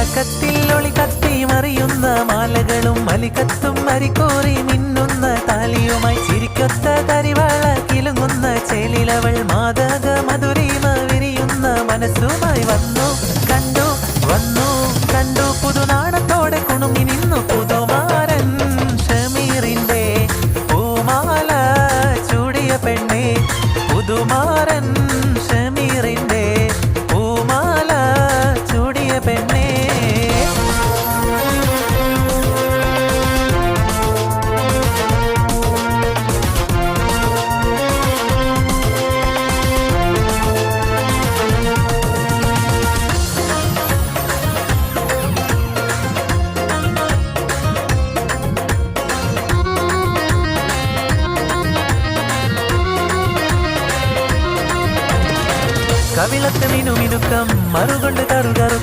തിളക്കത്തിൽ ഒളി കത്തി മറിയുന്ന മാലകളും മലികത്തും മരിക്കോറി മിന്നുന്ന താലിയുമായി ചിരിക്കൊത്ത കരിവാള കിലുങ്ങുന്ന ചേലിലവൾ മാതക മധുരിമ വിരിയുന്ന മനസ്സുമായി വന്നു കണ്ടു പുതുനാടത്തോടെ കുണുങ്ങി നിന്നു പുതുമാരൻ ഷമീറിന്റെ പൂമാല ചൂടിയ പെണ്ണെ പുതുമാരൻ ഷമീറിന്റെ പൂമാല ചൂടിയ പെണ്ണെ. കവിളത്ത് മിനുമിനുക്കം മറുകൊണ്ട് കറുകറുക്കം